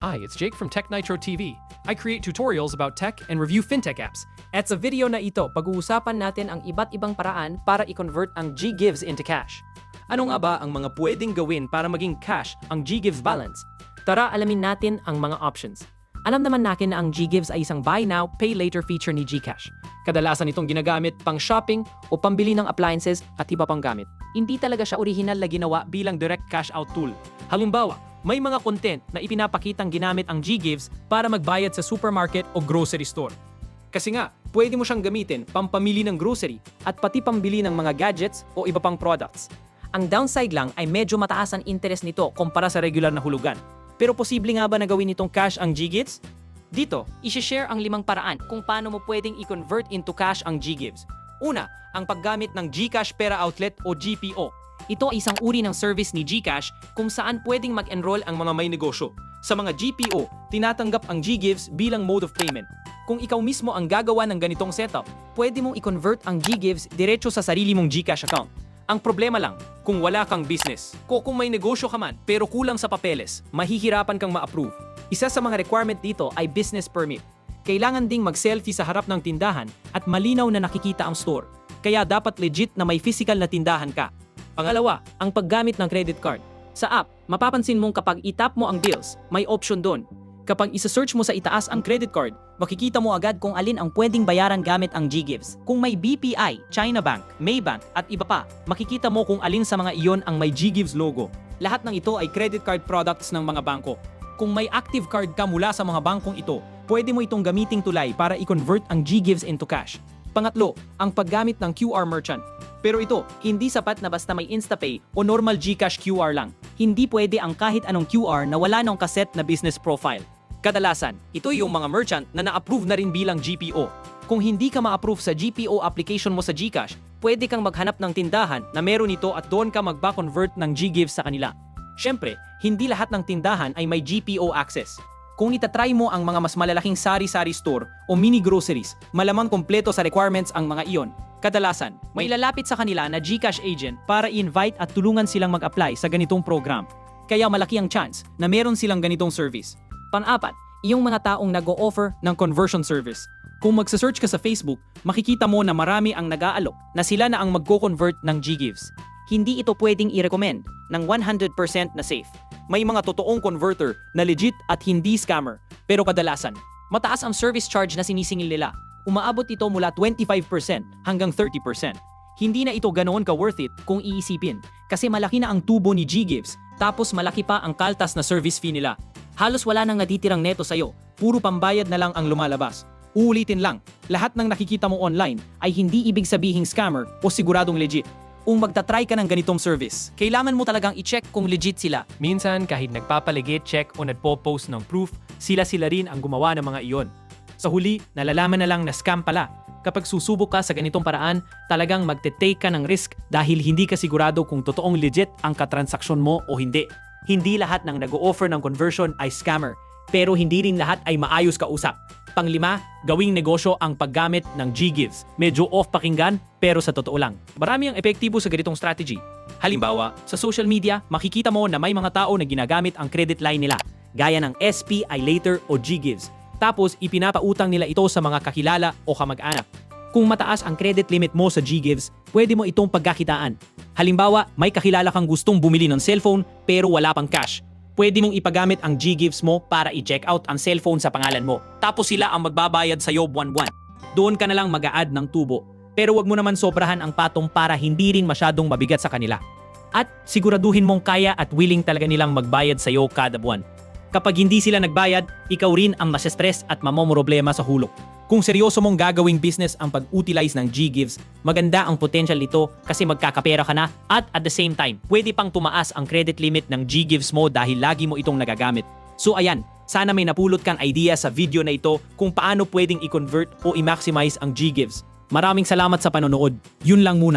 Hi, it's Jake from Tech Nitro TV. I create tutorials about tech and review fintech apps. At sa video na ito, pag-uusapan natin ang iba't ibang paraan para i-convert ang GGives into cash. Ano nga ba ang mga pwedeng gawin para maging cash ang GGives balance? Tara alamin natin ang mga options. Alam naman natin na ang GGives ay isang buy now, pay later feature ni GCash. Kadalasan itong ginagamit pang shopping o pambili ng appliances at iba pang gamit. Hindi talaga siya orihinal na ginawa bilang direct cash out tool. Halimbawa, may mga content na ipinapakitang ginamit ang GGives para magbayad sa supermarket o grocery store. Kasi nga, pwede mo siyang gamitin pampamili ng grocery At pati pambili ng mga gadgets o iba pang products. Ang downside lang ay medyo mataas ang interest nito kumpara sa regular na hulugan. Pero posible nga ba na gawin itong cash ang GGives? Dito, isi-share ang 5 paraan kung paano mo pwedeng i-convert into cash ang GGives. Una, ang paggamit ng GCash Pera Outlet o GPO. Ito ay isang uri ng service ni GCash kung saan pwedeng mag-enroll Ang mga may negosyo. Sa mga GPO, tinatanggap ang GGives bilang mode of payment. Kung ikaw mismo ang gagawa ng ganitong setup, pwede mong i-convert ang GGives diretso sa sarili mong GCash account. ang problema lang, kung wala kang business, kung may negosyo ka man pero kulang sa papeles, mahihirapan kang ma-approve. Isa sa mga requirement dito ay business permit. Kailangan ding mag-selfie sa harap ng tindahan at malinaw na nakikita ang store. Kaya dapat legit na may physical na tindahan ka. Pangalawa, ang paggamit ng credit card. Sa app, mapapansin mong kapag itap mo ang deals, may option doon. Kapag isa-search mo sa itaas ang credit card, makikita mo agad kung alin ang pwedeng bayaran gamit ang GGives. Kung may BPI, China Bank, Maybank at iba pa, makikita mo kung alin sa mga iyon ang may GGives logo. Lahat ng ito ay credit card products ng mga bangko. Kung may active card ka mula sa mga bangkong ito, pwede mo itong gamiting tulay para i-convert ang GGives into cash. Pangatlo, ang paggamit ng QR merchant. Pero ito, hindi sapat na basta may InstaPay o normal GCash QR lang. Hindi pwede ang kahit anong QR na wala nang kaset na business profile. Kadalasan, ito yung mga merchant na na-approve na rin bilang GPO. Kung hindi ka ma-approve sa GPO application mo sa GCash, pwede kang maghanap ng tindahan na meron ito at doon ka magba-convert ng GGives sa kanila. Siyempre, hindi lahat ng tindahan ay may GPO access. Kung itatry mo ang mga mas malalaking sari-sari store o mini groceries, malamang kompleto sa requirements ang mga iyon. Kadalasan, may lalapit sa kanila na GCash agent para i-invite at tulungan silang mag-apply sa ganitong program. Kaya malaki ang chance na meron silang ganitong service. Pang-apat, yung mga taong nag-o-offer ng conversion service. Kung magsa-search ka sa Facebook, makikita mo na marami ang nag-aalok na sila na ang magko-convert ng GGives. Hindi ito pwedeng i-recommend ng 100% na safe. May mga totoong converter na legit at hindi scammer, pero kadalasan, mataas ang service charge na sinisingil nila. Umaabot ito mula 25% hanggang 30%. Hindi na ito ganoon ka-worth it kung iisipin kasi malaki na ang tubo ni GGives tapos malaki pa ang kaltas na service fee nila. Halos wala nang natitirang neto sa'yo, puro pambayad na lang ang lumalabas. Uulitin lang, lahat ng nakikita mo online ay hindi ibig sabihing scammer o siguradong legit. Kung magta-try ka ng ganitong service, kailangan mo talagang i-check kung legit sila. minsan kahit nagpapaligid, check o nagpo-post ng proof, sila rin ang gumawa ng mga iyon. Sa huli, nalalaman na lang na scam pala. Kapag susubok ka sa ganitong paraan, talagang magte-take ka ng risk dahil hindi ka sigurado kung totoong legit ang katransaksyon mo o hindi. Hindi lahat ng nag-o-offer ng conversion ay scammer, pero hindi rin lahat ay maayos kausap. Panglima, gawing negosyo ang paggamit ng GGives. Medyo off pakinggan, pero sa totoo lang. Marami ang epektibo sa ganitong strategy. Halimbawa, sa social media, makikita mo na may mga tao na ginagamit ang credit line nila, gaya ng SPI Later o GGives. Tapos, ipinapautang nila ito sa mga kakilala o kamag-anak. Kung mataas ang credit limit mo sa GGives, pwede mo itong pagkakitaan. Halimbawa, may kakilala kang gustong bumili ng cellphone pero wala pang cash. Pwede mong ipagamit ang GGives mo para i-check out ang cellphone sa pangalan mo. Tapos sila ang magbabayad sa'yo buwan-buwan. Doon ka na lang mag-a-add ng tubo. Pero wag mo naman sobrahan ang patong para hindi rin masyadong mabigat sa kanila. At siguraduhin mong kaya at willing talaga nilang magbayad sa'yo kada buwan. Kapag hindi sila nagbayad, ikaw rin ang masistress at mamomroblema sa hulog. Kung seryoso mong gagawing business ang pag-utilize ng GGives, maganda ang potential nito kasi magkakapera ka na at the same time, pwede pang tumaas ang credit limit ng GGives mo dahil lagi mo itong nagagamit. So ayan, sana may napulot kang idea sa video na ito kung paano pwedeng i-convert o i-maximize ang GGives. Maraming salamat sa panonood. Yun lang muna.